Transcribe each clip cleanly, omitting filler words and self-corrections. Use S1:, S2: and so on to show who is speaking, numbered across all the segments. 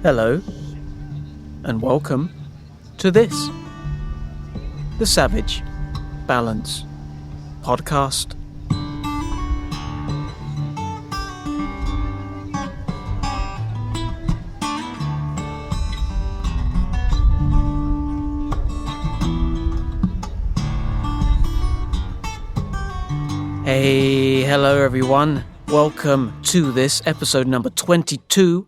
S1: Hello, and welcome to this, the Savage Balance Podcast. Hey, hello everyone. Welcome to this episode number 22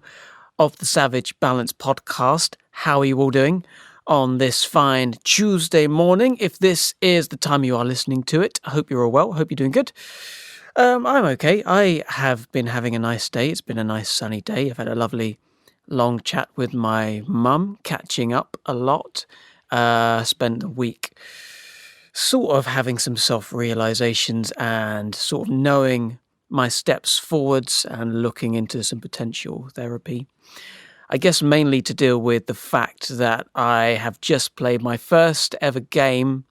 S1: of the Savage Balance Podcast. How are you all doing on this fine Tuesday morning? If this is the time you are listening to it, I hope you're all well. I hope you're doing good. I'm okay. I have been having a nice day. It's been a nice sunny day. I've had a lovely long chat with my mum, catching up a lot. Spent the week sort of having some self-realizations and sort of knowing my steps forwards and looking into some potential therapy. I guess mainly to deal with the fact that I have just played my first ever game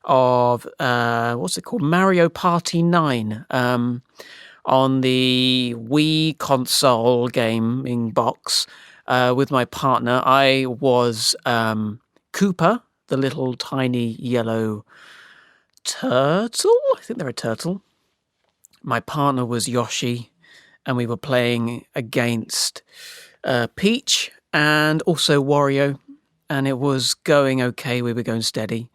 S1: of, what's it called? Mario Party 9 on the Wii console gaming box with my partner. I was Koopa, the little tiny yellow turtle. I think they're a turtle. My partner was Yoshi, and we were playing against Peach and also Wario, and it was going okay. We were going steady.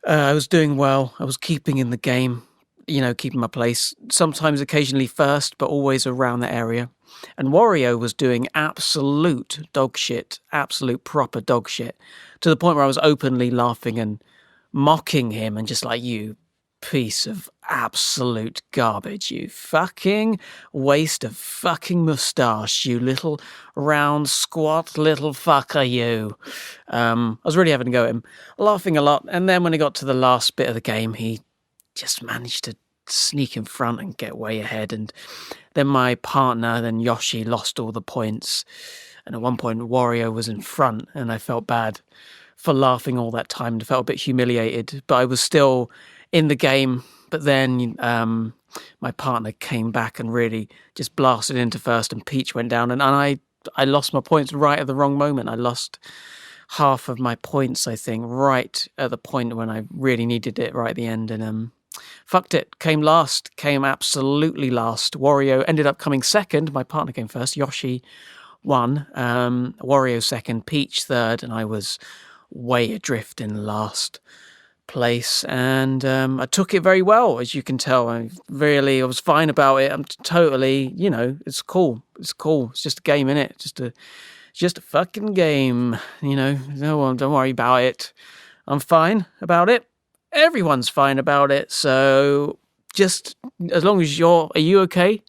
S1: I was doing well. I was keeping in the game, keeping my place. Sometimes occasionally first, but always around the area. And Wario was doing absolute dog shit, absolute proper dog shit, to the point where I was openly laughing and mocking him and just like, you piece of absolute garbage, you fucking waste of fucking moustache, you little round squat little fucker, you. I was really having to go at him, laughing a lot. And then when it got to the last bit of the game, he just managed to sneak in front and get way ahead. And then my partner, then Yoshi, lost all the points. And at one point, Wario was in front, and I felt bad for laughing all that time and felt a bit humiliated, but I was still in the game. But then my partner came back and really just blasted into first, and Peach went down, and I lost my points right at the wrong moment. I lost half of my points, I think, right at the point when I really needed it, right at the end, and fucked it. Came absolutely last. Wario ended up coming second. My partner came first. Yoshi won. Wario second. Peach third, and I was way adrift in last place, and I took it very well, as you can tell. I was fine about it. I'm totally, it's cool. It's just a game, innit? Just a fucking game, No, don't worry about it. I'm fine about it. Everyone's fine about it. So just as long as are you okay?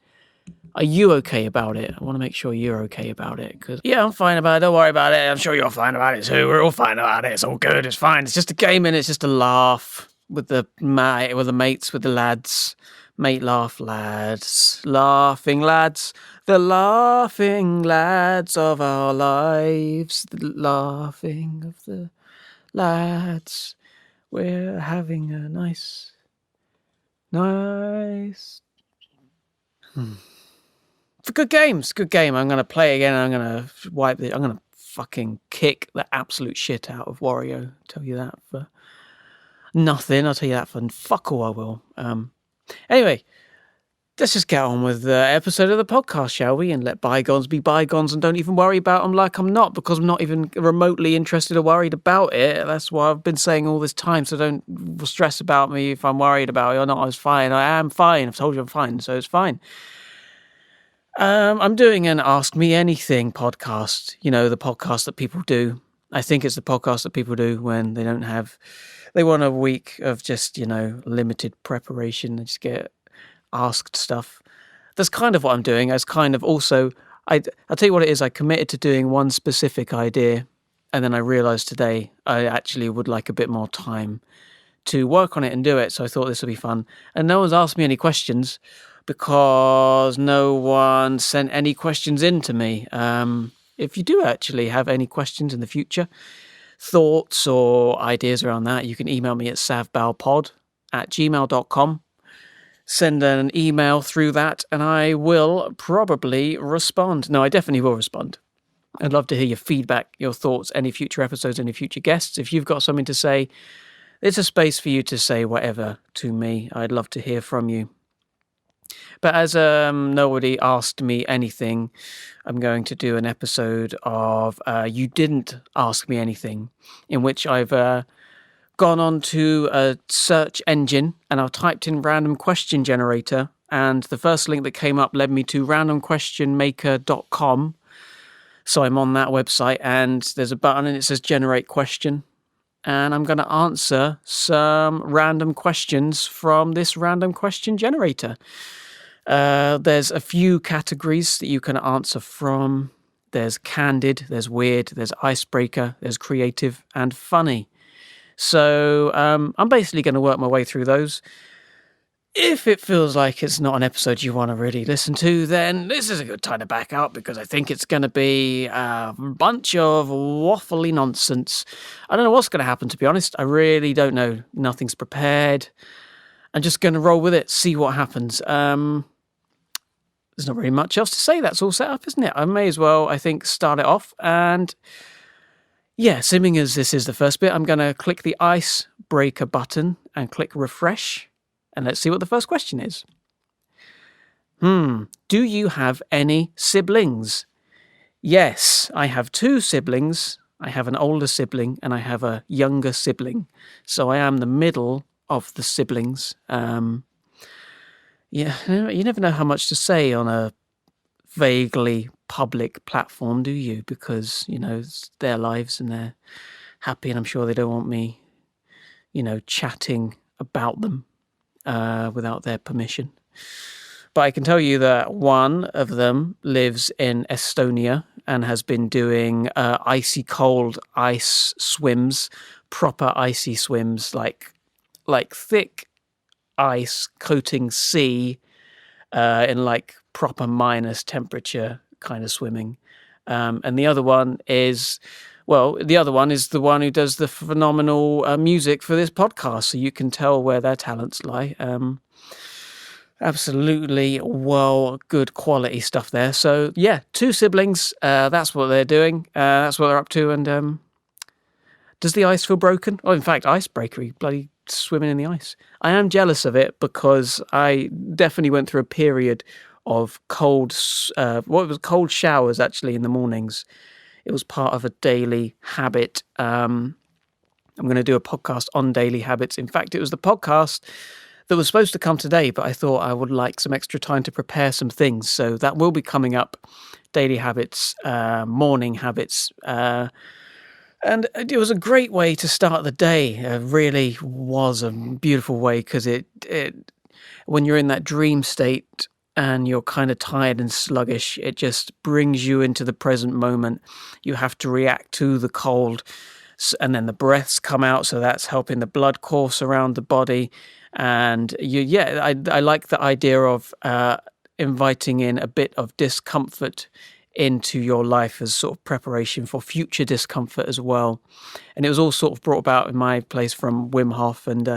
S1: Are you okay about it? I want to make sure you're okay about it. Because, I'm fine about it. Don't worry about it. I'm sure you're fine about it too. We're all fine about it. It's all good. It's fine. It's just a game and it's just a laugh with the mates, with the lads. Mate laugh, lads. Laughing lads. The laughing lads of our lives. The laughing of the lads. We're having a nice... It's a good game. It's a good game. I'm going to play again. I'm going to wipe it. I'm going to fucking kick the absolute shit out of Wario. I'll tell you that for nothing. I'll tell you that for fuck all I will. Anyway, let's just get on with the episode of the podcast, shall we? And let bygones be bygones and don't even worry about them like I'm not, because I'm not even remotely interested or worried about it. That's what I've been saying all this time. So don't stress about me if I'm worried about it or not. I was fine. I am fine. I've told you I'm fine. So it's fine. I'm doing an Ask Me Anything podcast, the podcast that people do. I think it's the podcast that people do when they want a week of just, limited preparation and just get asked stuff. That's kind of what I'm doing. As kind of also, I'll tell you what it is. I committed to doing one specific idea, and then I realized today I actually would like a bit more time to work on it and do it. So I thought this would be fun. And no one's asked me any questions, because no one sent any questions in to me. If you do actually have any questions in the future, thoughts or ideas around that, you can email me at savbalpod@gmail.com. Send an email through that and I will probably respond. No, I definitely will respond. I'd love to hear your feedback, your thoughts, any future episodes, any future guests. If you've got something to say, it's a space for you to say whatever to me. I'd love to hear from you. But as nobody asked me anything, I'm going to do an episode of You Didn't Ask Me Anything, in which I've gone on to a search engine and I've typed in random question generator, and the first link that came up led me to randomquestionmaker.com. So I'm on that website and there's a button and it says generate question. And I'm going to answer some random questions from this random question generator. There's a few categories that you can answer from. There's candid, there's weird, there's icebreaker, there's creative and funny. So I'm basically going to work my way through those. If it feels like it's not an episode you want to really listen to, then this is a good time to back out, because I think it's going to be a bunch of waffly nonsense. I don't know what's going to happen, to be honest. I really don't know. Nothing's prepared. I'm just going to roll with it, see what happens. There's not really much else to say. That's all set up, isn't it? I may as well, I think, start it off. And yeah, assuming as this is the first bit, I'm going to click the icebreaker button and click refresh. And let's see what the first question is. Do you have any siblings? Yes, I have 2 siblings. I have an older sibling and I have a younger sibling. So I am the middle of the siblings. Yeah, you never know how much to say on a vaguely public platform, do you? Because, it's their lives and they're happy, and I'm sure they don't want me, chatting about them without their permission. But I can tell you that one of them lives in Estonia and has been doing icy cold ice swims, proper icy swims, like thick ice coating sea in like proper minus temperature kind of swimming. And the other one is the one who does the phenomenal music for this podcast. So you can tell where their talents lie. Absolutely good quality stuff there. So yeah, 2 siblings. That's what they're doing. That's what they're up to. And does the ice feel broken? Oh, in fact, icebreaker, bloody swimming in the ice. I am jealous of it because I definitely went through a period of cold showers actually in the mornings. It was part of a daily habit. I'm going to do a podcast on daily habits. In fact, it was the podcast that was supposed to come today, but I thought I would like some extra time to prepare some things. So that will be coming up, daily habits, morning habits. And it was a great way to start the day. It really was a beautiful way, because it when you're in that dream state and you're kind of tired and sluggish, it just brings you into the present moment. You have to react to the cold, and then the breaths come out, so that's helping the blood course around the body. And I like the idea of inviting in a bit of discomfort into your life as sort of preparation for future discomfort as well. And it was all sort of brought about in my place from Wim Hof. And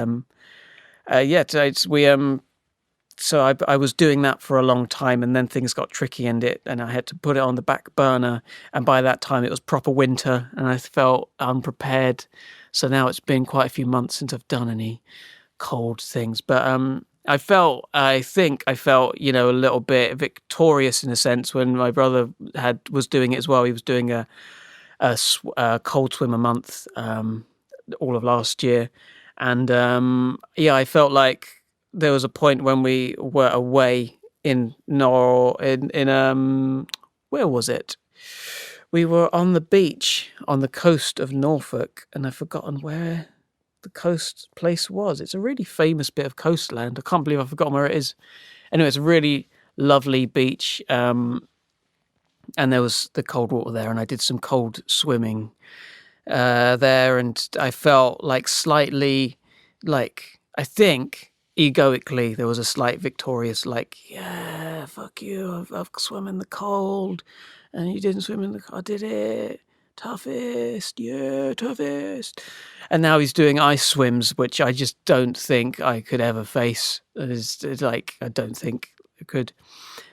S1: so I was doing that for a long time, and then things got tricky and I had to put it on the back burner. And by that time it was proper winter and I felt unprepared. So now it's been quite a few months since I've done any cold things. But I think I felt, a little bit victorious in a sense when my brother was doing it as well. He was doing a cold swim a month all of last year. And I felt like there was a point when we were away where was it? We were on the beach on the coast of Norfolk, and I've forgotten where the coast place was. It's a really famous bit of coastland. I can't believe I've forgotten where it is. Anyway, it's a really lovely beach, and there was the cold water there, and I did some cold swimming there, and I felt like slightly, I think egoically there was a slight victorious, yeah, fuck you, I've swum in the cold, and you didn't swim in the cold. I did it. Toughest. And now he's doing ice swims, which I just don't think I could ever face. I don't think I could.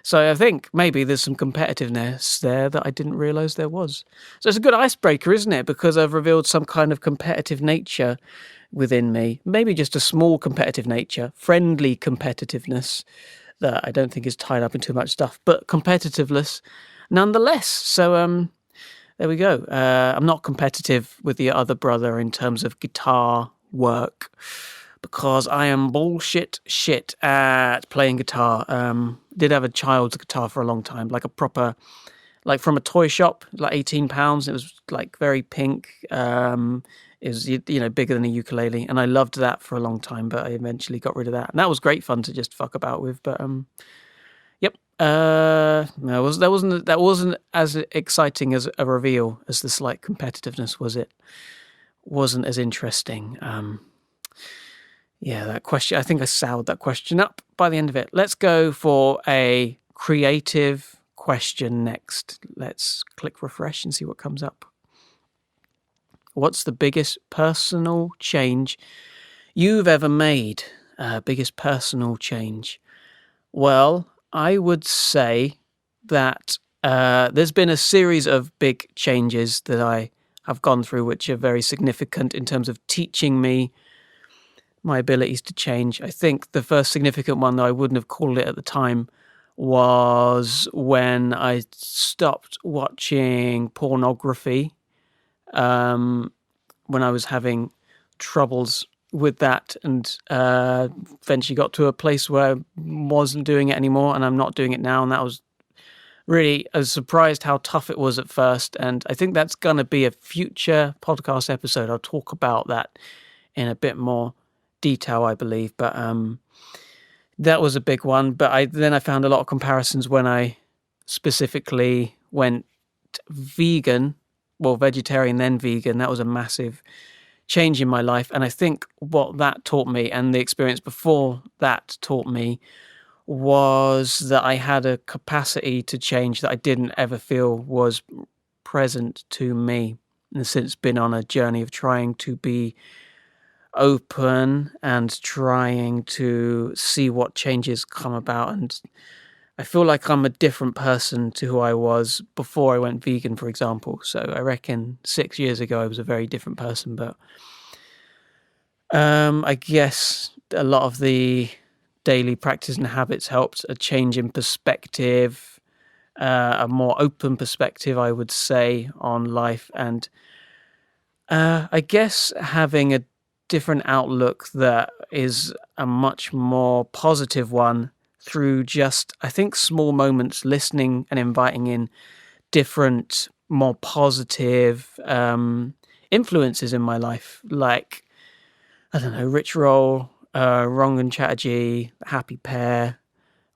S1: So I think maybe there's some competitiveness there that I didn't realise there was. So it's a good icebreaker, isn't it? Because I've revealed some kind of competitive nature within me. Maybe just a small competitive nature, friendly competitiveness that I don't think is tied up in too much stuff, but competitiveness nonetheless. So there we go. I'm not competitive with the other brother in terms of guitar work because I am bullshit shit at playing guitar. Did have a child's guitar for a long time, like a proper, like from a toy shop, like £18. It was like very pink. It was, bigger than a ukulele, and I loved that for a long time, but I eventually got rid of that. And that was great fun to just fuck about with, but yep. No, that wasn't as exciting as a reveal as the slight competitiveness was. It wasn't as interesting. Yeah, that question, I think I soured that question up by the end of it. Let's go for a creative question next. Let's click refresh and see what comes up. What's the biggest personal change you've ever made? Biggest personal change? Well, I would say that there's been a series of big changes that I have gone through, which are very significant in terms of teaching me my abilities to change. I think the first significant one, though I wouldn't have called it at the time, was when I stopped watching pornography when I was having troubles with that, and eventually got to a place where I wasn't doing it anymore, and I'm not doing it now. And that was really, I was surprised how tough it was at first. And I think that's going to be a future podcast episode. I'll talk about that in a bit more detail, I believe. But that was a big one. But I found a lot of comparisons when I specifically went vegan, well, vegetarian, then vegan. That was a massive change in my life. And I think what that taught me, and the experience before that taught me, was that I had a capacity to change that I didn't ever feel was present to me. And since been on a journey of trying to be open and trying to see what changes come about. And I feel like I'm a different person to who I was before I went vegan, for example. So I reckon 6 years ago I was a very different person. But I guess a lot of the daily practice and habits helped. A change in perspective, a more open perspective, I would say, on life. And I guess having a different outlook that is a much more positive one through just, I think, small moments, listening and inviting in different, more positive influences in my life. Like, I don't know, Rich Roll, Rangan Chatterjee, Happy Pear,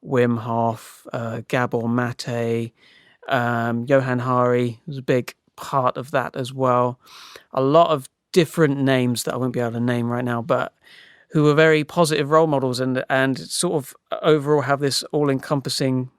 S1: Wim Hof, Gabor Mate, Johan Hari was a big part of that as well. A lot of different names that I won't be able to name right now, but who are very positive role models and sort of overall have this all-encompassing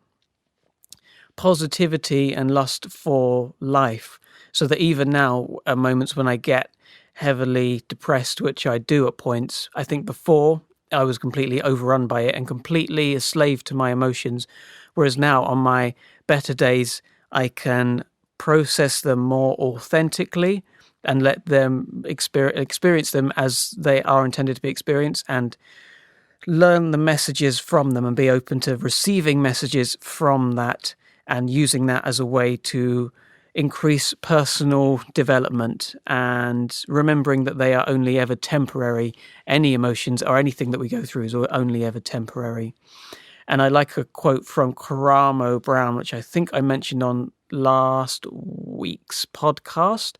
S1: positivity and lust for life. So that even now, at moments when I get heavily depressed, which I do at points, I think before I was completely overrun by it and completely a slave to my emotions. Whereas now on my better days, I can process them more authentically and let them experience them as they are intended to be experienced, and learn the messages from them and be open to receiving messages from that and using that as a way to increase personal development, and remembering that they are only ever temporary. Any emotions or anything that we go through is only ever temporary. And I like a quote from Karamo Brown, which I think I mentioned on last week's podcast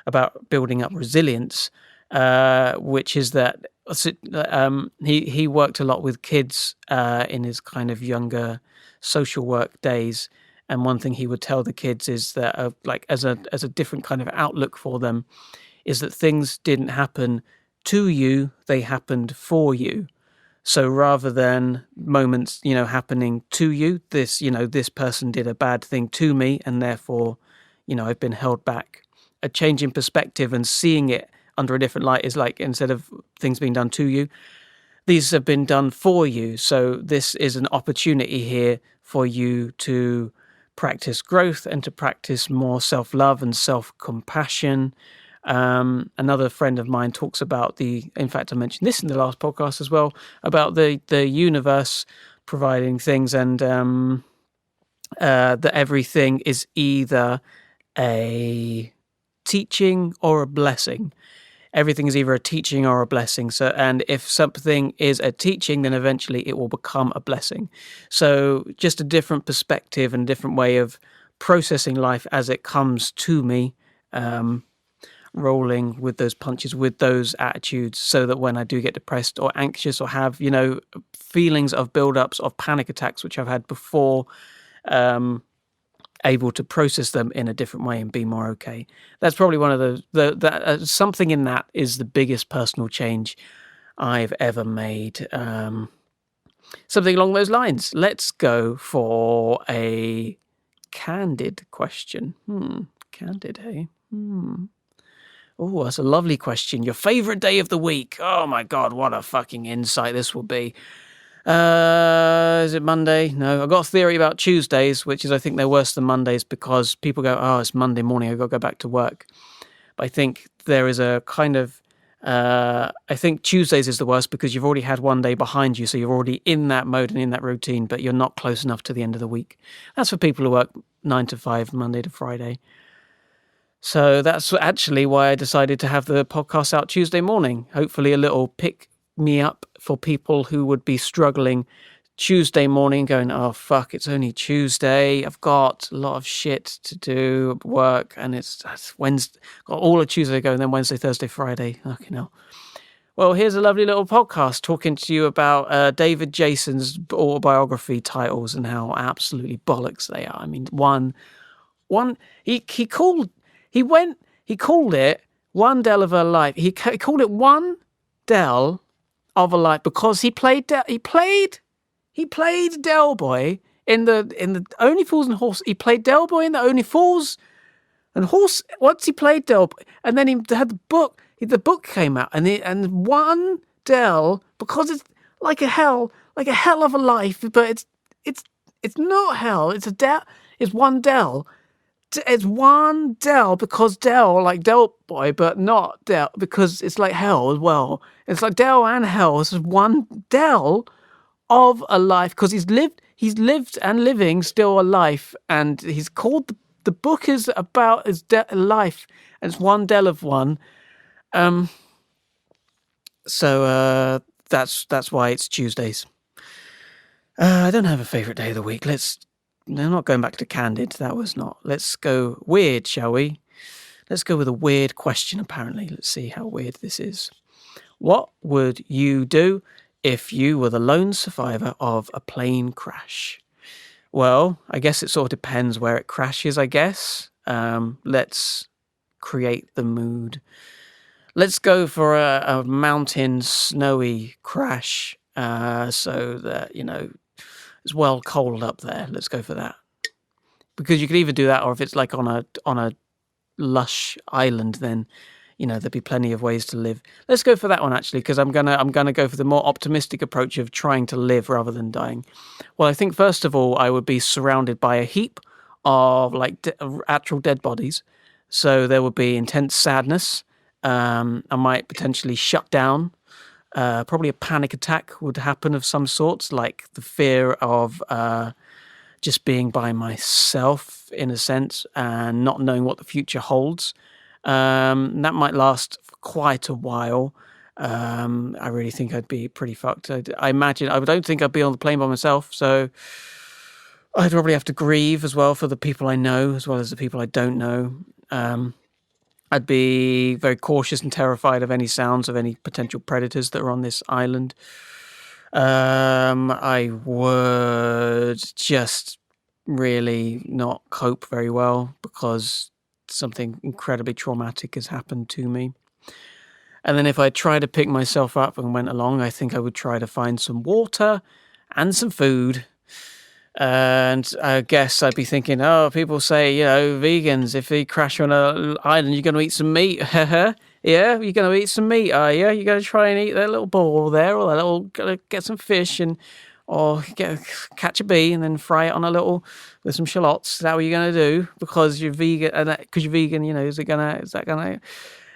S1: about building up resilience, which is that he worked a lot with kids in his kind of younger social work days. And one thing he would tell the kids is that, like, as a different kind of outlook for them, is that things didn't happen to you; they happened for you. So rather than moments, happening to you, this person did a bad thing to me, and therefore, I've been held back. A change in perspective and seeing it under a different light is like, instead of things being done to you, these have been done for you. So this is an opportunity here for you to practice growth and to practice more self-love and self-compassion. Another friend of mine talks about in fact, I mentioned this in the last podcast as well, about the universe providing things, and that everything is either a teaching or a blessing. Everything is either a teaching or a blessing. So, and if something is a teaching, then eventually it will become a blessing. So just a different perspective and a different way of processing life as it comes to me, rolling with those punches, with those attitudes, so that when I do get depressed or anxious or have, feelings of build-ups of panic attacks, which I've had before, able to process them in a different way and be more okay. That's probably one of something in that is the biggest personal change I've ever made. Something along those lines. Let's go for a candid question. Candid, hey? Oh, that's a lovely question. Your favorite day of the week? Oh my God, what a fucking insight this will be. Is it Monday? No, I've got a theory about Tuesdays, which is I think they're worse than Mondays because people go, oh, it's Monday morning, I've got to go back to work. But I think there is a kind of, I think Tuesdays is the worst because you've already had one day behind you, so you're already in that mode and in that routine, but you're not close enough to the end of the week. That's for people who work 9 to 5, Monday to Friday. So that's actually why I decided to have the podcast out Tuesday morning. Hopefully a little pick me up for people who would be struggling Tuesday morning going, oh fuck, it's only Tuesday, I've got a lot of shit to do at work, and it's Wednesday, got all of Tuesday to go, and then Wednesday, Thursday, Friday. Okay, now. Well, here's a lovely little podcast talking to you about David Jason's autobiography titles and how absolutely bollocks they are. I mean, he called it One Dell of a Life. He called it One Dell of a Life because he played Del Boy in the Only Fools and Horses. He played Del Boy in the Only Fools and Horse. Once he played Del Boy, and then he had the book. The book came out, and One Dell, because it's like a hell of a life, but it's not hell. It's One Dell. It's One Dell because Del, like Del Boy, but not Del because it's like hell as well. It's like Del and hell. This is One Dell of a Life because he's lived and living still a life, and he's called the book is about his life, and it's One Dell of one. So that's why it's Tuesdays. I don't have a favorite day of the week. I'm not going back to candid. That was not. Let's go weird, shall we? Let's go with a weird question, apparently. Let's see how weird this is. What would you do if you were the lone survivor of a plane crash? Well, I guess it sort of depends where it crashes, I guess. Let's create the mood. Let's go for a mountain snowy crash so that, it's well cold up there. Let's go for that. Because you could either do that, or if it's like on a lush island, then there'd be plenty of ways to live. Let's go for that one actually, because I'm gonna go for the more optimistic approach of trying to live rather than dying. Well, I think first of all I would be surrounded by a heap of actual dead bodies, so there would be intense sadness. I might potentially shut down. Probably a panic attack would happen of some sorts, like the fear of just being by myself in a sense and not knowing what the future holds. That might last for quite a while. I really think I'd be pretty fucked. I don't think I'd be on the plane by myself, so I'd probably have to grieve as well for the people I know as well as the people I don't know. I'd be very cautious and terrified of any sounds of any potential predators that are on this island. I would just really not cope very well because something incredibly traumatic has happened to me. And then if I tried to pick myself up and went along, I think I would try to find some water and some food. And I guess I'd be thinking, people say, vegans, if they crash on an island, you're going to eat some meat. Yeah, you're going to eat some meat, are you? You're going to try and eat that little ball there, or that little, going to get some fish. And or catch a bee and then fry it on with some shallots. Is that what you're going to do? Because you're vegan, is that gonna?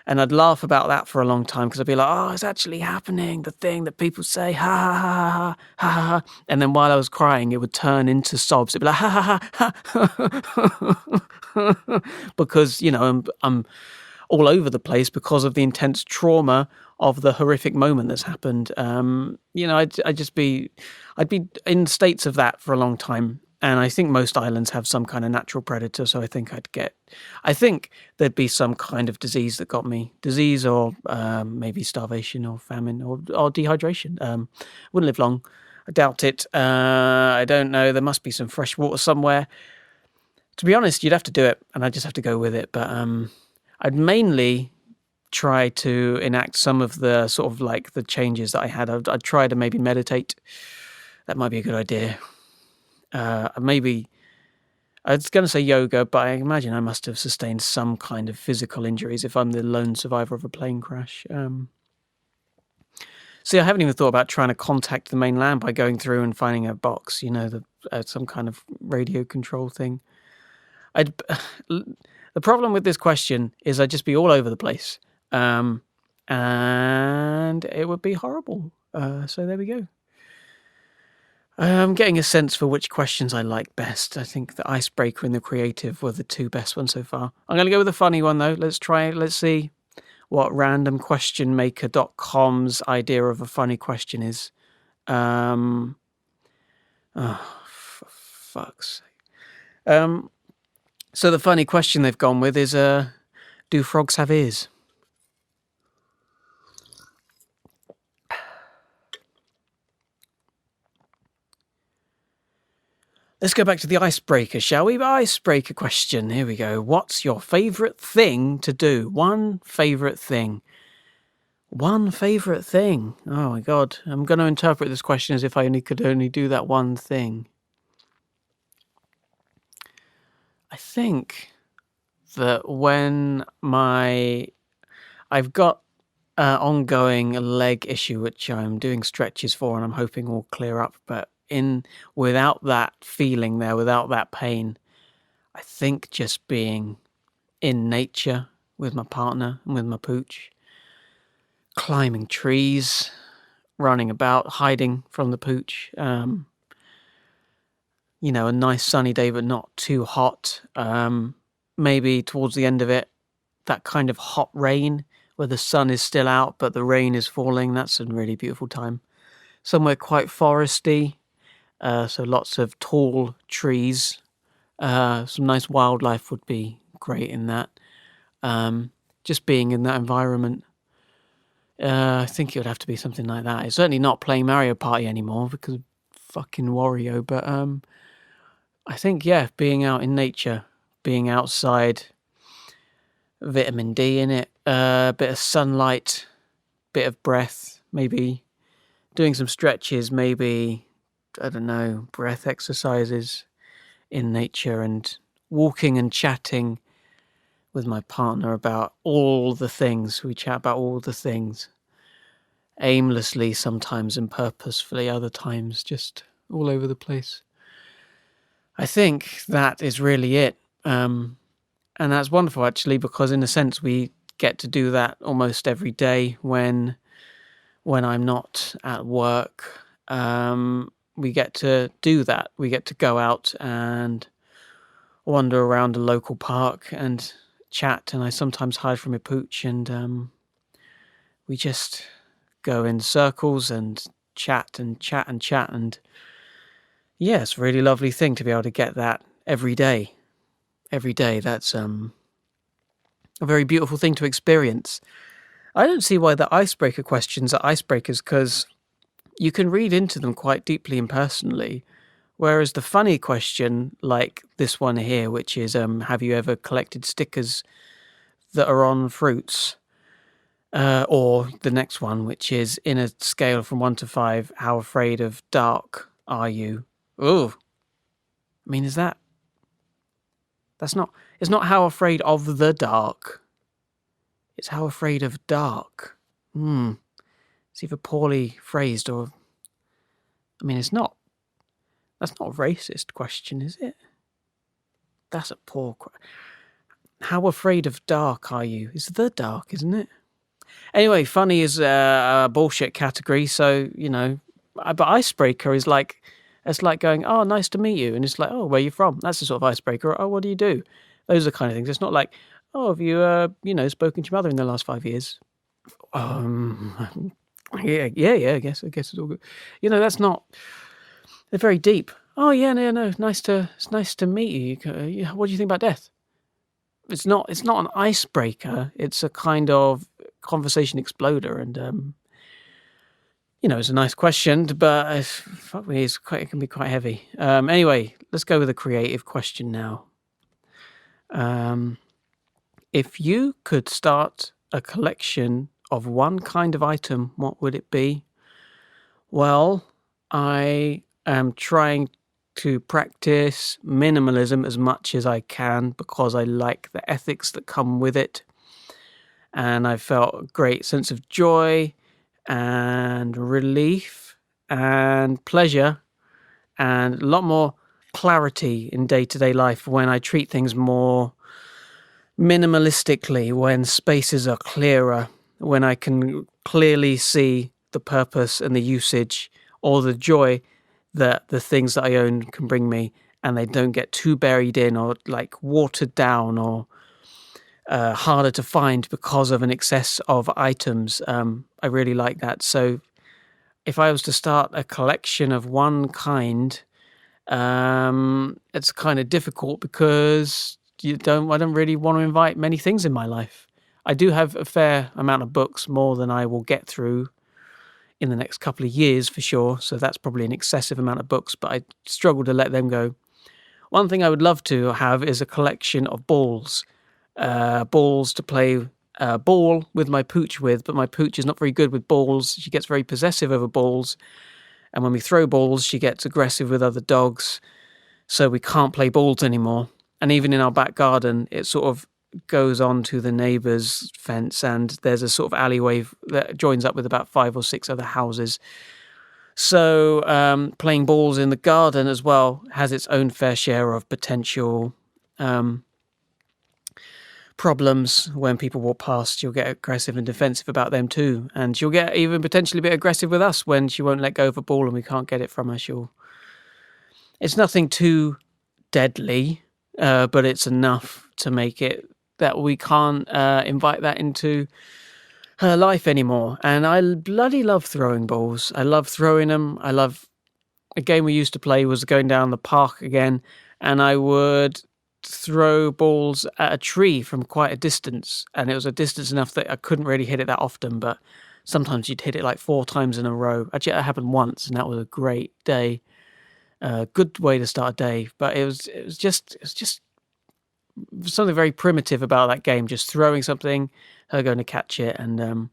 S1: And I'd laugh about that for a long time because I'd be like, oh, it's actually happening. The thing that people say, ha, ha, ha, ha, ha, ha, ha. And then while I was crying, it would turn into sobs. It'd be like, ha, ha, ha, ha. Because, I'm all over the place because of the intense trauma of the horrific moment that's happened. I'd be in states of that for a long time. And I think most islands have some kind of natural predator, so I think there'd be some kind of disease that got me. Disease or maybe starvation or famine or dehydration. Wouldn't live long. I doubt it. I don't know. There must be some fresh water somewhere. To be honest, you'd have to do it, and I'd just have to go with it. But I'd mainly try to enact some of the sort of like the changes that I had. I'd try to maybe meditate. That might be a good idea. Maybe I was going to say yoga, but I imagine I must have sustained some kind of physical injuries if I'm the lone survivor of a plane crash. See, I haven't even thought about trying to contact the mainland by going through and finding a box, some kind of radio control thing. The problem with this question is I'd just be all over the place, and it would be horrible. So there we go. I'm getting a sense for which questions I like best. I think the icebreaker and the creative were the two best ones so far. I'm going to go with a funny one, though. Let's see what randomquestionmaker.com's idea of a funny question is. For fuck's sake. So the funny question they've gone with is, do frogs have ears? Let's go back to the icebreaker, shall we? Icebreaker question. Here we go. What's your favourite thing to do? One favourite thing. One favourite thing. Oh my God. I'm going to interpret this question as if I could only do that one thing. I think that when I've got an ongoing leg issue, which I'm doing stretches for and I'm hoping will clear up, but without that feeling there, without that pain, I think just being in nature with my partner and with my pooch, climbing trees, running about, hiding from the pooch, a nice sunny day but not too hot, maybe towards the end of it, that kind of hot rain where the sun is still out but the rain is falling. That's a really beautiful time. Somewhere quite foresty, so lots of tall trees. Some nice wildlife would be great in that. Just being in that environment. I think it would have to be something like that. It's certainly not playing Mario Party anymore because of fucking Wario, but I think, being out in nature, being outside, vitamin D in it, a bit of sunlight, bit of breath, maybe doing some stretches, maybe, I don't know, breath exercises in nature and walking and chatting with my partner about all the things. We chat about all the things, aimlessly sometimes and purposefully, other times just all over the place. I think that is really it. And that's wonderful, actually, because in a sense we get to do that almost every day when I'm not at work. We get to do that. We get to go out and wander around a local park and chat, and I sometimes hide from a pooch, and we just go in circles and chat and chat and chat, and it's a really lovely thing to be able to get that every day. Every day, that's a very beautiful thing to experience. I don't see why the icebreaker questions are icebreakers, because you can read into them quite deeply and personally, whereas the funny question, like this one here, which is, have you ever collected stickers that are on fruits? Or the next one, which is, in a scale from 1 to 5, how afraid of dark are you? Oh, I mean, it's not how afraid of the dark. It's how afraid of dark. It's either poorly phrased or, it's not That's not a racist question, is it? That's a poor question. How afraid of dark are you? It's the dark, isn't it? Anyway, funny is a bullshit category, so, but icebreaker is like, it's like going, oh, nice to meet you, and it's like, oh, where are you from? That's the sort of icebreaker. Oh, what do you do? Those are the kind of things. It's not like, oh, have you, spoken to your mother in the last 5 years? Yeah, I guess it's all good. That's not, they're very deep. Oh, yeah, no, it's nice to meet you. What do you think about death? It's not an icebreaker. It's a kind of conversation exploder, and it's a nice question, but fuck me, it can be quite heavy. Anyway, let's go with a creative question now. If you could start a collection of one kind of item, what would it be? Well, I am trying to practice minimalism as much as I can because I like the ethics that come with it. And I felt a great sense of joy and relief and pleasure and a lot more clarity in day-to-day life when I treat things more minimalistically, when spaces are clearer, when I can clearly see the purpose and the usage or the joy that the things that I own can bring me, and they don't get too buried in or like watered down or harder to find because of an excess of items. I really like that. So if I was to start a collection of one kind, it's kind of difficult because I don't really want to invite many things in my life. I do have a fair amount of books, more than I will get through in the next couple of years for sure. So that's probably an excessive amount of books, but I struggle to let them go. One thing I would love to have is a collection of balls. Balls to play ball with my pooch with, but my pooch is not very good with balls. She gets very possessive over balls. And when we throw balls, she gets aggressive with other dogs. So we can't play balls anymore. And even in our back garden, it sort of goes on to the neighbour's fence, and there's a sort of alleyway that joins up with about 5 or 6 other houses. So playing balls in the garden as well has its own fair share of potential problems. When people walk past, you'll get aggressive and defensive about them too, and she'll get even potentially a bit aggressive with us when she won't let go of a ball and we can't get it from her. It's nothing too deadly, but it's enough to make it that we can't invite that into her life anymore. And I bloody love throwing balls. I love throwing them. A game we used to play was going down the park again, and I would throw balls at a tree from quite a distance, and it was a distance enough that I couldn't really hit it that often, but sometimes you'd hit it like 4 times in a row. Actually, that happened once, and that was a great day. Good way to start a day, but it was just something very primitive about that game, just throwing something, her going to catch it. And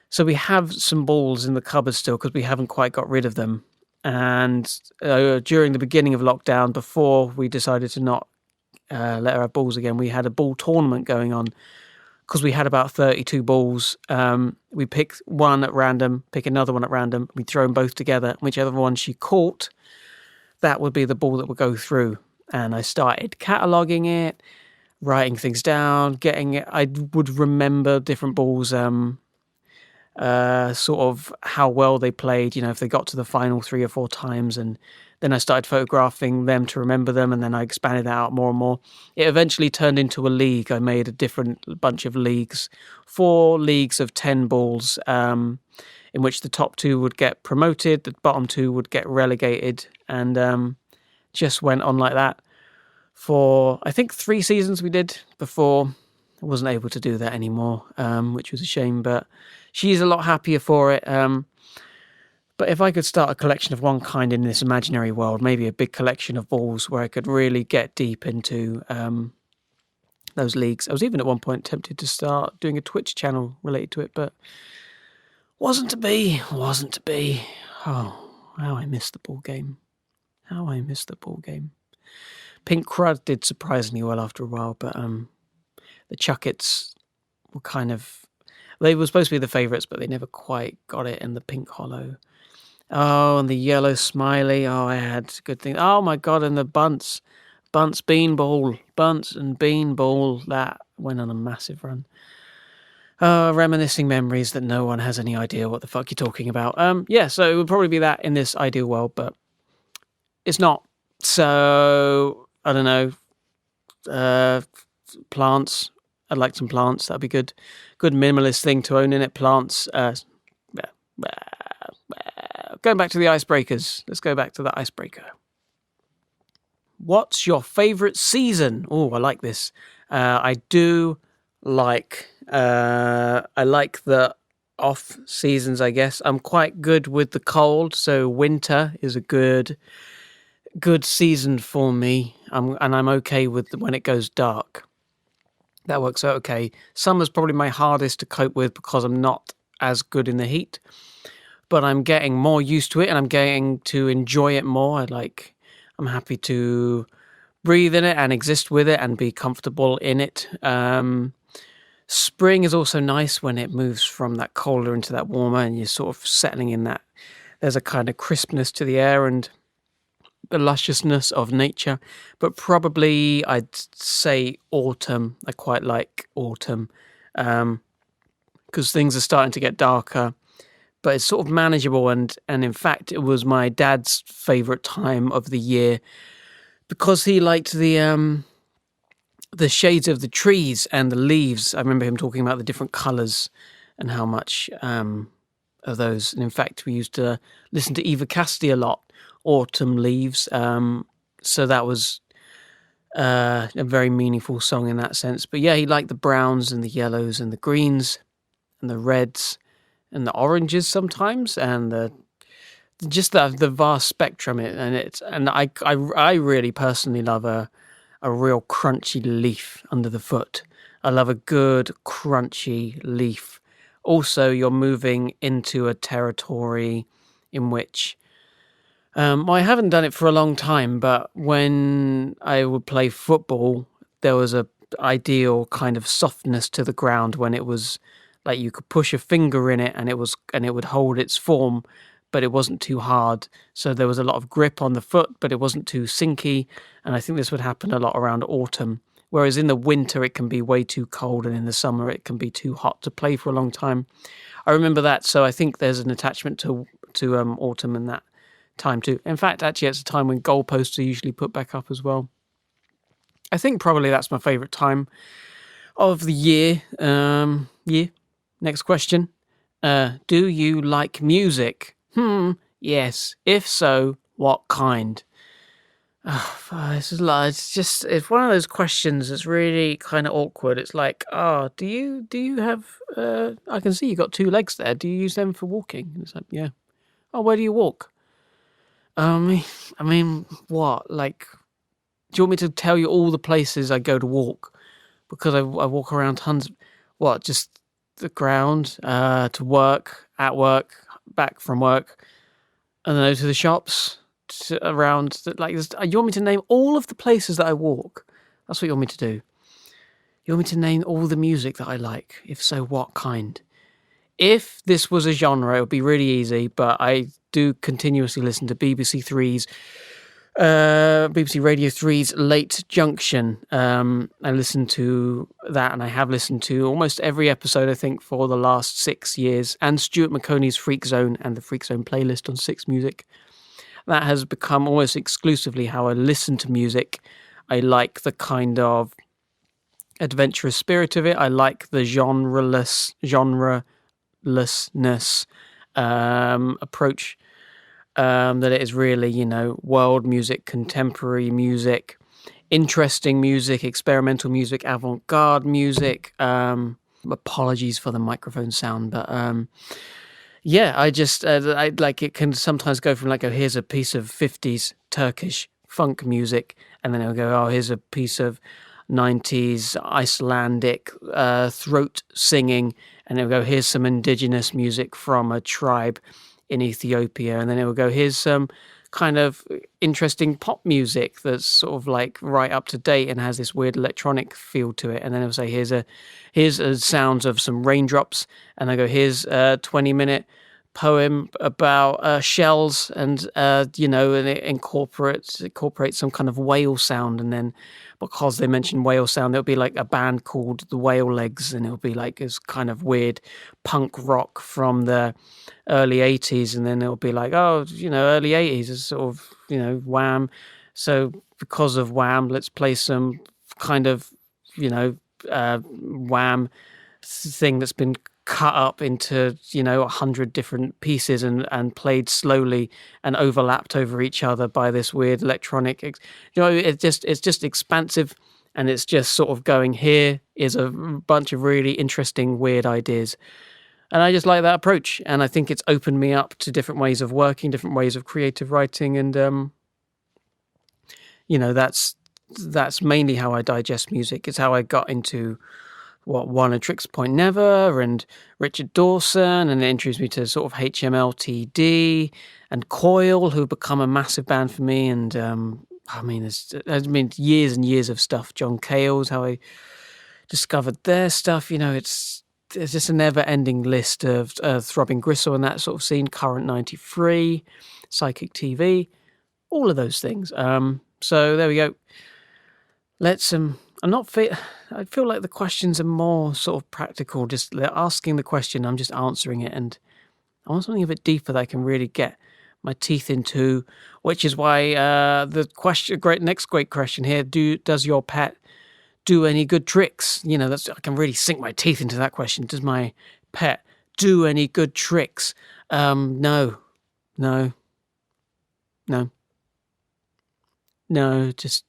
S1: so we have some balls in the cupboard still because we haven't quite got rid of them. And during the beginning of lockdown, before we decided to not let her have balls again, we had a ball tournament going on because we had about 32 balls. We pick one at random, pick another one at random, we'd throw them both together. Whichever one she caught, that would be the ball that would go through. And I started cataloguing it, writing things down, getting it. I would remember different balls, sort of how well they played, if they got to the final 3 or 4 times. And then I started photographing them to remember them. And then I expanded that out more and more. It eventually turned into a league. I made a different bunch of leagues, 4 leagues of 10 balls, in which the top 2 would get promoted, the bottom 2 would get relegated, and just went on like that for, I think, 3 seasons we did before I wasn't able to do that anymore, which was a shame, but she's a lot happier for it. But if I could start a collection of one kind in this imaginary world, maybe a big collection of balls where I could really get deep into those leagues. I was even at one point tempted to start doing a Twitch channel related to it, but wasn't to be. Oh, how I missed the ball game. Pink Crud did surprisingly well after a while, but the Chuckets were they were supposed to be the favourites, but they never quite got it, and the Pink Hollow. Oh, and the yellow smiley. Oh, I had good things. Oh my God, and the bunts. Bunts bean ball. Bunts and bean ball. That went on a massive run. Reminiscing memories that no one has any idea what the fuck you're talking about. Yeah, so it would probably be that in this ideal world, but it's not. So, I don't know. Plants. I'd like some plants. That'd be good. Good minimalist thing to own in it. Plants. Going back to the icebreakers. Let's go back to the icebreaker. What's your favourite season? Oh, I like this. I do like. I like the off seasons, I guess. I'm quite good with the cold, so winter is a good season for me. And I'm okay with when it goes dark. That works out okay. Summer's probably my hardest to cope with because I'm not as good in the heat. But I'm getting more used to it and I'm getting to enjoy it more. I'm happy to breathe in it and exist with it and be comfortable in it. Spring is also nice when it moves from that colder into that warmer and you're sort of settling in that. There's a kind of crispness to the air and the lusciousness of nature. But probably I'd say autumn. I quite like autumn because things are starting to get darker. But it's sort of manageable, and in fact, it was my dad's favourite time of the year because he liked the shades of the trees and the leaves. I remember him talking about the different colours and how much of those. And in fact, we used to listen to Eva Cassidy a lot, Autumn Leaves. So that was a very meaningful song in that sense. But yeah, he liked the browns and the yellows and the greens and the reds and the oranges sometimes, and the vast spectrum. I really personally love a real crunchy leaf under the foot. I love a good crunchy leaf. Also, you're moving into a territory in which I haven't done it for a long time, but when I would play football, there was a ideal kind of softness to the ground when it was like you could push a finger in it and it would hold its form, but it wasn't too hard. So there was a lot of grip on the foot, but it wasn't too sinky. And I think this would happen a lot around autumn. Whereas in the winter, it can be way too cold, and in the summer, it can be too hot to play for a long time. I remember that. So I think there's an attachment to autumn and that time too. In fact, actually, it's a time when goalposts are usually put back up as well. I think probably that's my favourite time of the year. Next question. Do you like music? Yes. If so, what kind? It's one of those questions that's really kind of awkward. It's like, do you have, I can see you got 2 legs there. Do you use them for walking? And it's like, yeah. Oh, where do you walk? I mean, what? Like, do you want me to tell you all the places I go to walk? Because I walk around tons. What? Just the ground, to work, at work, back from work, and then to the shops, around. You want me to name all of the places that I walk? That's what you want me to do. You want me to name all the music that I like? If so, what kind? If this was a genre, it would be really easy, but I do continuously listen to BBC Radio 3's Late Junction. I listen to that, and I have listened to almost every episode, I think, for the last 6 years, and Stuart McConey's Freak Zone and the Freak Zone playlist on 6 Music. That has become almost exclusively how I listen to music. I like the kind of adventurous spirit of it. I like the genrelessness approach. That it is really, world music, contemporary music, interesting music, experimental music, avant-garde music. Apologies for the microphone sound, but yeah, I like it can sometimes go from here's a piece of 50s Turkish funk music, and then it'll go, here's a piece of 90s Icelandic throat singing, and it'll go, here's some indigenous music from a tribe in Ethiopia, and then it will go, here's some kind of interesting pop music that's sort of like right up to date and has this weird electronic feel to it, and then it'll say here's sounds of some raindrops, and I go, here's a 20-minute poem about shells, and and it incorporates some kind of whale sound, and then because they mentioned whale sound, there'll be like a band called the Whale Legs, and it'll be like this kind of weird punk rock from the early 80s, and then it'll be like, oh, early 80s is sort of, Wham. So because of Wham, let's play some kind of, Wham thing that's been cut up into 100 different pieces and played slowly and overlapped over each other by this weird electronic it's just expansive, and it's just sort of going, here is a bunch of really interesting weird ideas, and I just like that approach, and I think it's opened me up to different ways of working, different ways of creative writing, and that's mainly how I digest music. It's how I got into One and Tricks Point Never and Richard Dawson, and it introduced me to sort of HMLTD and Coil, who become a massive band for me. And years and years of stuff. John Cale's how I discovered their stuff. It's just a never-ending list of Throbbing Gristle and that sort of scene. Current 93, Psychic TV, all of those things. So there we go. Let's I feel like the questions are more sort of practical. Just they're asking the question, I'm just answering it, and I want something a bit deeper that I can really get my teeth into. Which is why the next great question here: does your pet do any good tricks? I can really sink my teeth into that question. Does my pet do any good tricks? No, just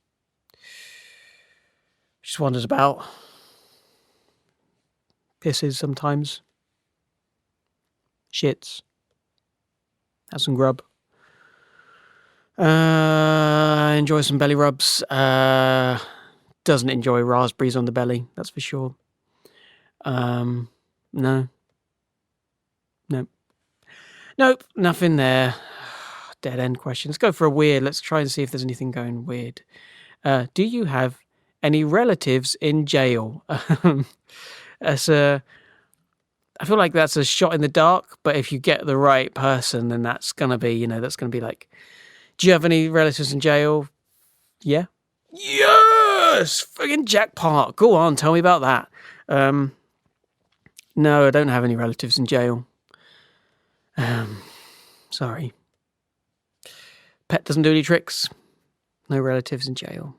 S1: wanders about, pisses sometimes, shits, has some grub, enjoys some belly rubs, doesn't enjoy raspberries on the belly, that's for sure. Nope, nothing there. Dead end question. Let's go for a weird. Let's try and see if there's anything going weird. Do you have any relatives in jail? I feel like that's a shot in the dark, but if you get the right person, then that's gonna be, like, do you have any relatives in jail? Yeah. Yes! Friggin' jackpot. Go on, tell me about that. No, I don't have any relatives in jail. Sorry. Pet doesn't do any tricks. No relatives in jail.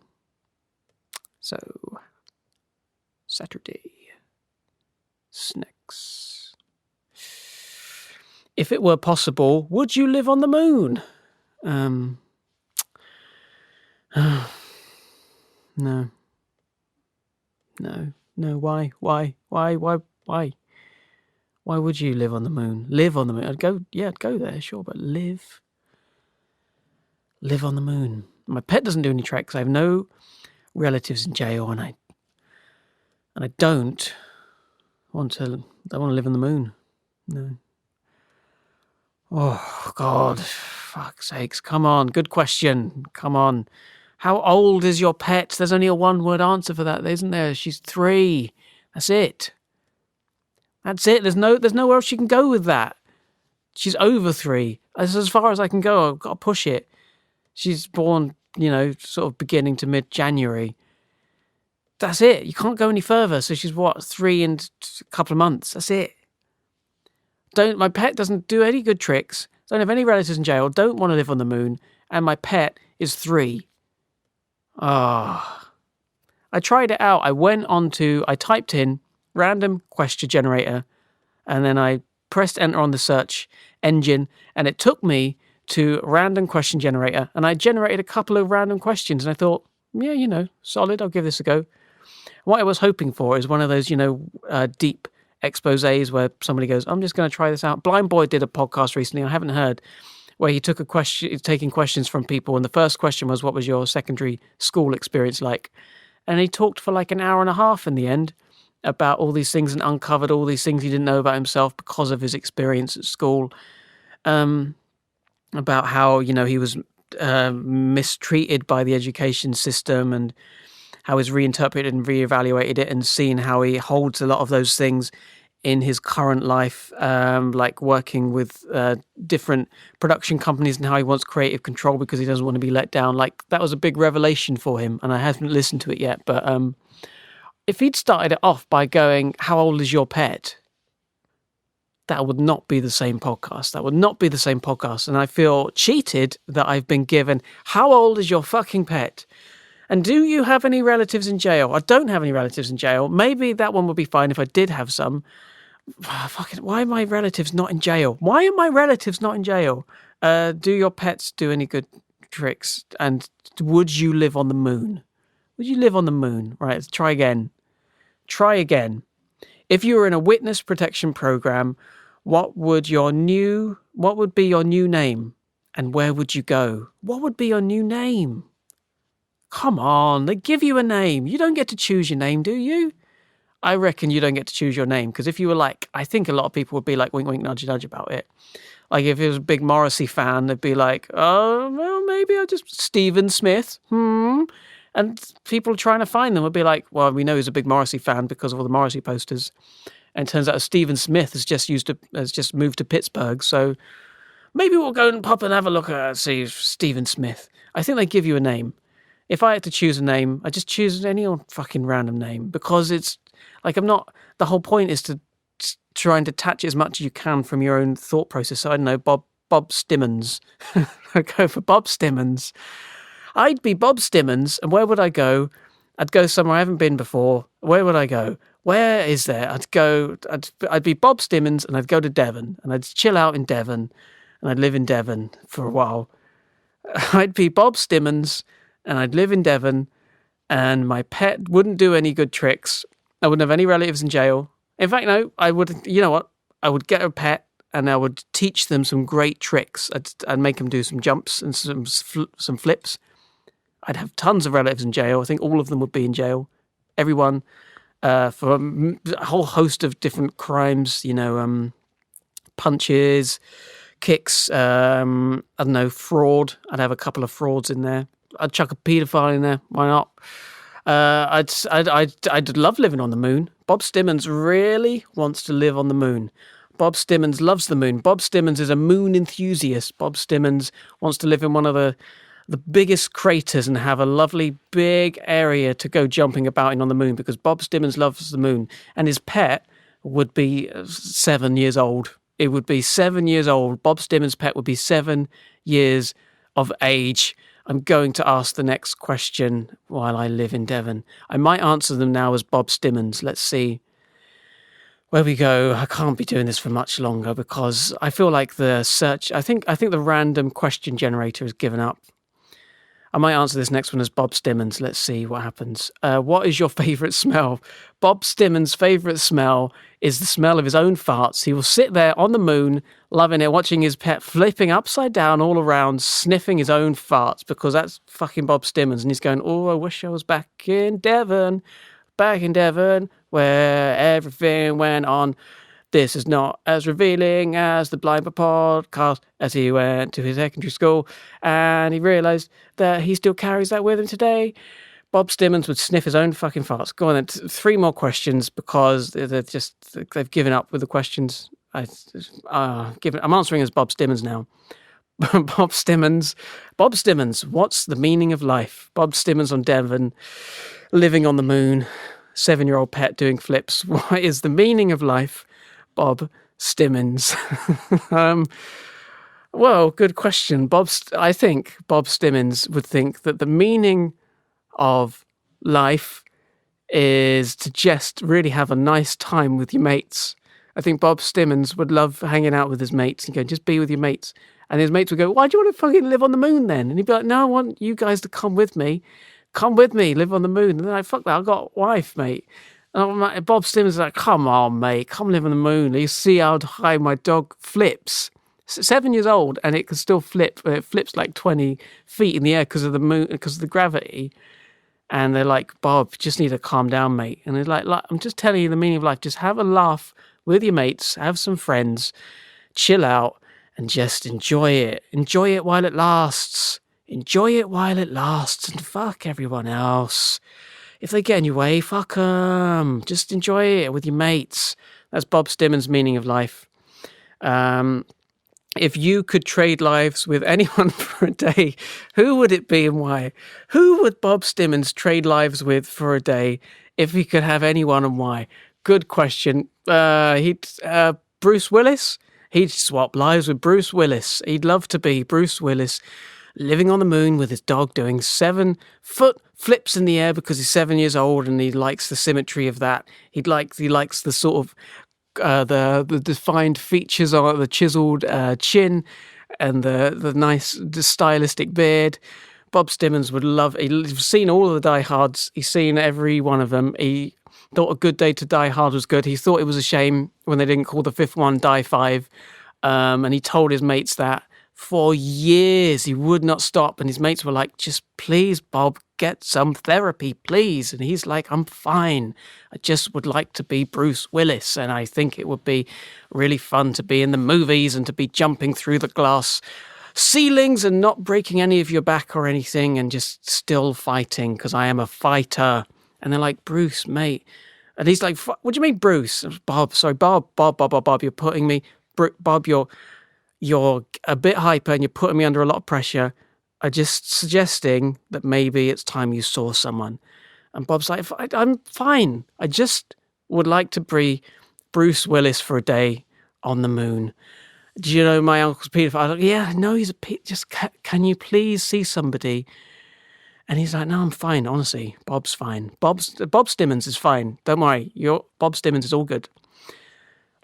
S1: So, Saturday. Snacks. If it were possible, would you live on the moon? No. Why? Why would you live on the moon? Live on the moon? I'd go there, sure, but live on the moon. My pet doesn't do any tricks. I have no relatives in jail, and I don't want to live on the moon. No. Oh, God. Fuck's sakes. Come on. Good question. Come on. How old is your pet? There's only a one-word answer for that, isn't there? She's 3. That's it. There's nowhere else you can go with that. She's over 3. That's as far as I can go. I've got to push it. She's born, sort of beginning to mid-January. That's it. You can't go any further. So she's 3 and a couple of months. That's it. My pet doesn't do any good tricks. Don't have any relatives in jail. Don't want to live on the moon. And my pet is 3. I tried it out. I typed in random question generator, and then I pressed enter on the search engine, and it took me to random question generator, and I generated a couple of random questions, and I thought, yeah, solid, I'll give this a go. What I was hoping for is one of those, deep exposés where somebody goes, I'm just going to try this out. Blind Boy did a podcast recently, I haven't heard, where he took taking questions from people, and the first question was, what was your secondary school experience like? And he talked for like an hour and a half in the end about all these things and uncovered all these things he didn't know about himself because of his experience at school. About how, he was mistreated by the education system, and how he's reinterpreted and reevaluated it, and seen how he holds a lot of those things in his current life, like working with different production companies and how he wants creative control because he doesn't want to be let down. Like, that was a big revelation for him, and I haven't listened to it yet. But if he'd started it off by going, "How old is your pet?" that would not be the same podcast. That would not be the same podcast. And I feel cheated that I've been given, "How old is your fucking pet? And do you have any relatives in jail?" I don't have any relatives in jail. Maybe that one would be fine if I did have some. Fucking, why are my relatives not in jail? Why are my relatives not in jail? Do your pets do any good tricks? And would you live on the moon? Would you live on the moon? Right, let's try again. Try again. If you were in a witness protection program, what would be your new name? And where would you go? What would be your new name? Come on, they give you a name. You don't get to choose your name, do you? I reckon you don't get to choose your name, because if you were like, I think a lot of people would be like wink, wink, nudge, nudge about it. Like if it was a big Morrissey fan, they'd be like, "Oh, well, maybe I just Stephen Smith." And people trying to find them would be like, "Well, we know he's a big Morrissey fan because of all the Morrissey posters." And it turns out Stephen Smith has just moved to Pittsburgh, so maybe we'll go and pop and have a look at see Stephen Smith. I think they give you a name. If I had to choose a name, I just choose any old fucking random name, because it's like the whole point is to try and detach as much as you can from your own thought process. So I don't know, Bob Stimmons. I'd go for Bob Stimmons. I'd be Bob Stimmons, and where would I go? I'd go somewhere I haven't been before. Where would I go? Where is there? I'd be Bob Stimmons, and I'd go to Devon, and I'd chill out in Devon, and I'd live in Devon for a while. I'd be Bob Stimmons, and I'd live in Devon, and my pet wouldn't do any good tricks. I wouldn't have any relatives in jail. In fact, no, I would, you know what? I would get a pet, and I would teach them some great tricks. I'd make them do some jumps and some flips. I'd have tons of relatives in jail. I think all of them would be in jail. Everyone, for a whole host of different crimes, punches, kicks, I don't know, fraud. I'd have a couple of frauds in there. I'd chuck a paedophile in there. Why not? I'd love living on the moon. Bob Stimmons really wants to live on the moon. Bob Stimmons loves the moon. Bob Stimmons is a moon enthusiast. Bob Stimmons wants to live in one of the biggest craters and have a lovely big area to go jumping about in on the moon, because Bob Stimmons loves the moon. And his pet would be 7 years old. It would be 7 years old. Bob Stimmons' pet would be 7 years of age. I'm going to ask the next question while I live in Devon. I might answer them now as Bob Stimmons. Let's see where we go. I can't be doing this for much longer because I feel like the search, I think the random question generator has given up. I might answer this next one as Bob Stimmons. Let's see what happens. What is your favourite smell? Bob Stimmons' favourite smell is the smell of his own farts. He will sit there on the moon, loving it, watching his pet flipping upside down all around, sniffing his own farts, because that's fucking Bob Stimmons. And he's going, "Oh, I wish I was back in Devon, where everything went on. This is not as revealing as the Blind Boy podcast," as he went to his secondary school and he realised that he still carries that with him today. Bob Stimmons would sniff his own fucking farts. Go on then, 3 more questions, because they've given up with the questions. I'm answering as Bob Stimmons now. Bob Stimmons, what's the meaning of life? Bob Stimmons on Devon, living on the moon, 7-year-old pet doing flips. What is the meaning of life? Bob Stimmons. Well, good question. I think Bob Stimmons would think that the meaning of life is to just really have a nice time with your mates. I think Bob Stimmons would love hanging out with his mates and go, "Just be with your mates." And his mates would go, "Why do you want to fucking live on the moon then?" And he'd be like, "No, I want you guys to come with me. Come with me, live on the moon." And they're like, "Fuck that, I've got a wife, mate." And Bob Stimmons is like, "Come on, mate, come live on the moon. You see how high my dog flips." 7 years old, and it can still flip. It flips like 20 feet in the air because of the moon, because of the gravity. And they're like, "Bob, you just need to calm down, mate." And he's like, "I'm just telling you the meaning of life. Just have a laugh with your mates, have some friends, chill out, and just enjoy it. Enjoy it while it lasts. Enjoy it while it lasts, and fuck everyone else. if they get in your way, fuck 'em. Just enjoy it with your mates. That's Bob Stimmons' meaning of life. If you could trade lives with anyone for a day, who would it be and why? Who would Bob Stimmons trade lives with for a day if he could have anyone and why? Good question. Bruce Willis? He'd swap lives with Bruce Willis. He'd love to be Bruce Willis, living on the moon with his dog, doing 7-foot flips in the air because he's 7 years old and he likes the symmetry of that. He likes the sort of the defined features on the chiseled chin and the nice stylistic beard. Bob Stimmons would love. He's seen all of the Die Hards. He's seen every one of them. He thought A Good Day to Die Hard was good. He thought it was a shame when they didn't call the fifth one Die 5. And he told his mates that for years he would not stop. And his mates were like, just please, Bob, get some therapy, please. And he's like, I'm fine. I just would like to be Bruce Willis. And I think it would be really fun to be in the movies and to be jumping through the glass ceilings and not breaking any of your back or anything and just still fighting because I am a fighter. And they're like, Bruce, mate. And he's like, what do you mean, Bruce? Bob, you're putting me, Bob, you're a bit hyper and you're putting me under a lot of pressure. I'm just suggesting that maybe it's time you saw someone. And Bob's like, I'm fine. I just would like to be Bruce Willis for a day on the moon. Do you know my uncle's paedophile? I'm like, yeah, no, he's a just can you please see somebody? And he's like, no, I'm fine, honestly. Bob's fine. Bob Stimmons is fine. Don't worry. Bob Stimmons is all good.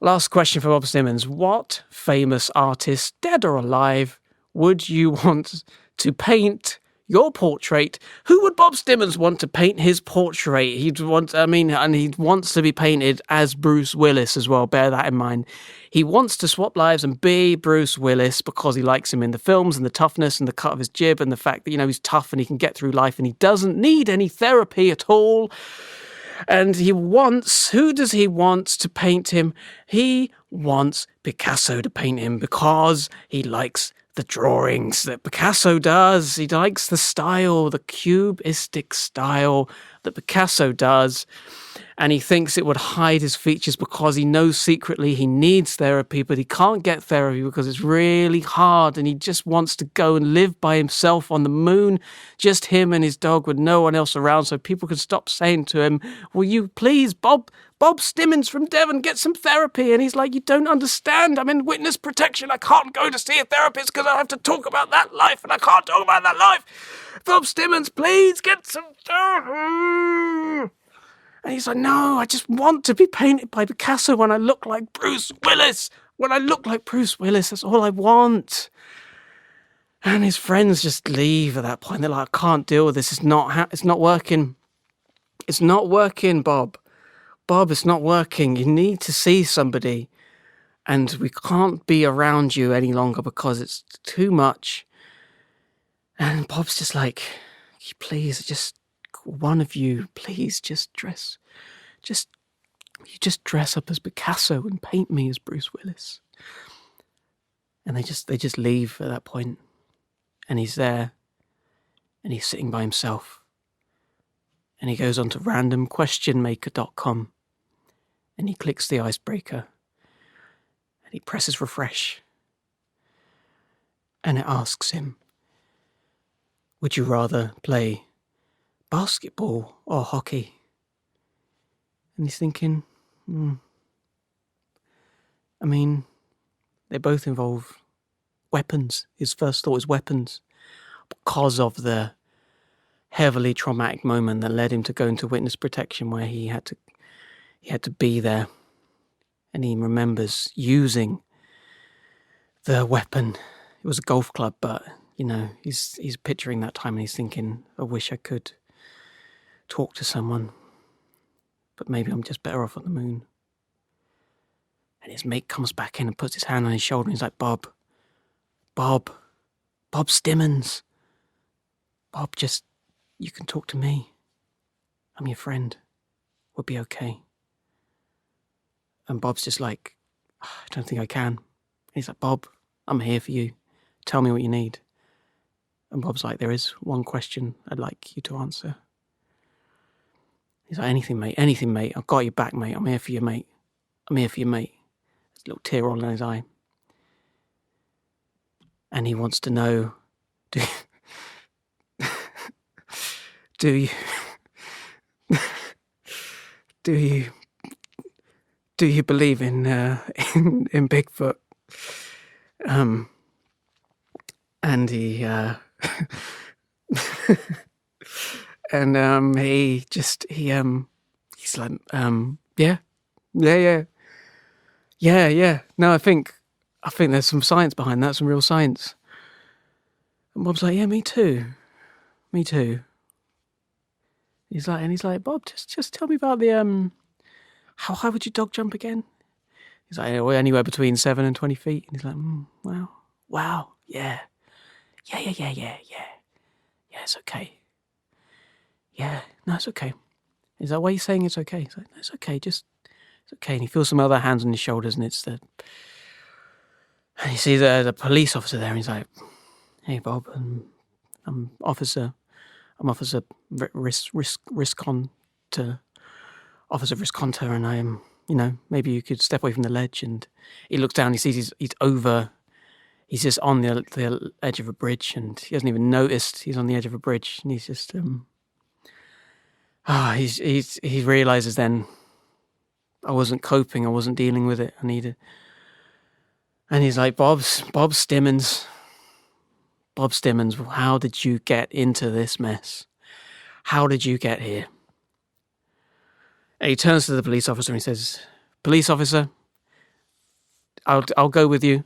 S1: Last question for Bob Stimmons. What famous artist, dead or alive, would you want to paint your portrait? Who would Bob Stimmons want to paint his portrait? And he wants to be painted as Bruce Willis as well. Bear that in mind. He wants to swap lives and be Bruce Willis because he likes him in the films and the toughness and the cut of his jib and the fact that, he's tough and he can get through life and he doesn't need any therapy at all. And who does he want to paint him? He wants Picasso to paint him because he likes the drawings that Picasso does. He likes the style, the cubistic style that Picasso does. And he thinks it would hide his features because he knows secretly he needs therapy, but he can't get therapy because it's really hard. And he just wants to go and live by himself on the moon, just him and his dog with no one else around, so people can stop saying to him, will you please, Bob Stimmons from Devon, get some therapy? And he's like, you don't understand. I'm in witness protection. I can't go to see a therapist because I have to talk about that life and I can't talk about that life. Bob Stimmons, please get some therapy. And he's like, no, I just want to be painted by Picasso when I look like Bruce Willis. When I look like Bruce Willis, that's all I want. And his friends just leave at that point. They're like, I can't deal with this. It's not working. It's not working, Bob. Bob, it's not working. You need to see somebody. And we can't be around you any longer because it's too much. And Bob's just like, please, just one of you, please just dress up as Picasso and paint me as Bruce Willis. And they just leave at that point. And he's there and he's sitting by himself. And he goes on to randomquestionmaker.com and he clicks the icebreaker and he presses refresh. And it asks him, would you rather play basketball or hockey? And he's thinking, they both involve weapons. His first thought is weapons because of the heavily traumatic moment that led him to go into witness protection where he had to be there. And he remembers using the weapon. It was a golf club, but, he's picturing that time and he's thinking, I wish I could talk to someone, but maybe I'm just better off on the moon. And his mate comes back in and puts his hand on his shoulder and he's like, Bob Stimmons. Bob, you can talk to me. I'm your friend. We'll be okay. And Bob's just like, I don't think I can. And he's like, Bob, I'm here for you. Tell me what you need. And Bob's like, there is one question I'd like you to answer. He's like, anything, mate. I've got your back, mate. I'm here for you, mate. There's a little tear rolling down his eye. And he wants to know, do you believe in Bigfoot? And he and he's like, yeah. No, I think there's some science behind that, some real science. And Bob's like, yeah, me too. He's like, Bob, just tell me about the how high would your dog jump again? He's like, anywhere between 7 and 20 feet. And he's like, wow, yeah, it's okay. Yeah, no, it's okay. He's like, why are you saying it's okay? He's like, no, it's okay, it's okay. And he feels some other hands on his shoulders, and and he sees the police officer there, and he's like, hey, Bob, I'm Officer Risconter, and I'm, maybe you could step away from the ledge. And he looks down, he sees he's just on the edge of a bridge, and he hasn't even noticed he's on the edge of a bridge, and he's just he realizes then, I wasn't coping, I wasn't dealing with it, and he's like, Bob Stimmons, how did you get into this mess? How did you get here? And he turns to the police officer and he says, police officer, I'll go with you,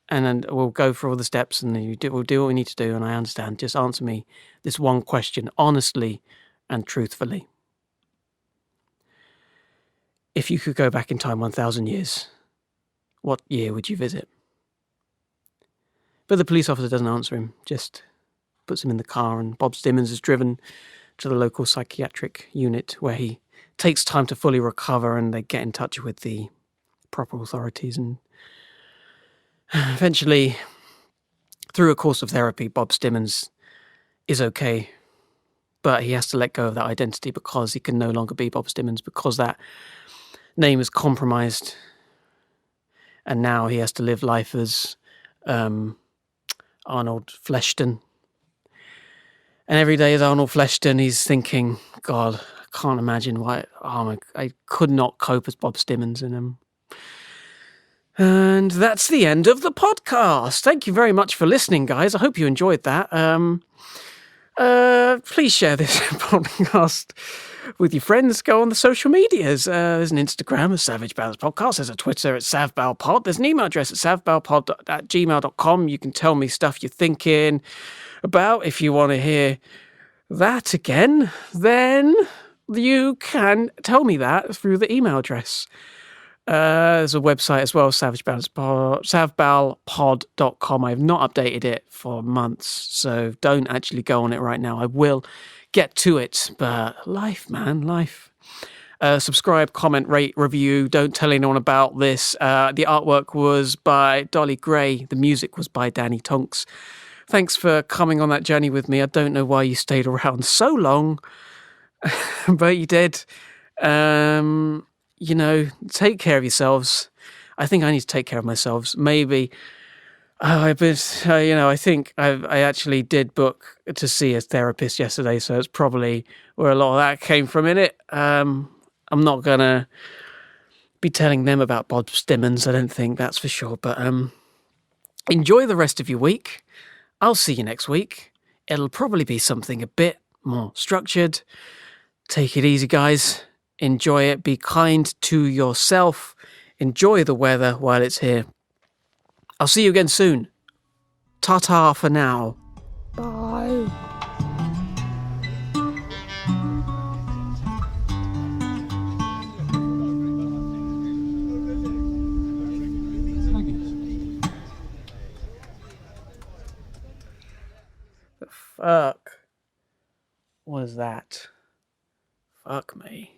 S1: and then we'll go through all the steps, and we'll do what we need to do, and I understand. Just answer me this one question honestly and truthfully. If you could go back in time 1,000 years, what year would you visit? But the police officer doesn't answer him, just puts him in the car, and Bob Stimmons is driven to the local psychiatric unit, where he takes time to fully recover, and they get in touch with the proper authorities. And eventually, through a course of therapy, Bob Stimmons is okay, but he has to let go of that identity because he can no longer be Bob Stimmons, because that name is compromised, and now he has to live life as Arnold Fleshton. And every day as Arnold Fleshton, he's thinking, God, I can't imagine why. I could not cope as Bob Stimmons. And that's the end of the podcast. Thank you very much for listening, guys. I hope you enjoyed that. Please share this podcast with your friends. Go on the social medias. There's an Instagram, Savage Balance Podcast. There's a Twitter at SavBalPod. There's an email address at savbalpod@gmail.com. You can tell me stuff you're thinking about. If you want to hear that again, then you can tell me that through the email address. There's a website as well, savbalpod.com. I have not updated it for months, so don't actually go on it right now. I will get to it, but life, man, life. Subscribe, comment, rate, review. Don't tell anyone about this. The artwork was by Dolly Gray. The music was by Danny Tonks. Thanks for coming on that journey with me. I don't know why you stayed around so long, but you did. Take care of yourselves. I think I need to take care of myself. Maybe. I think I actually did book to see a therapist yesterday, so it's probably where a lot of that came from, innit? I'm not gonna be telling them about Bob Stimmons, I don't think, that's for sure. But enjoy the rest of your week. I'll see you next week. It'll probably be something a bit more structured. Take it easy, guys. Enjoy it. Be kind to yourself. Enjoy the weather while it's here. I'll see you again soon. Ta-ta for now. Bye. The fuck was that? Fuck me.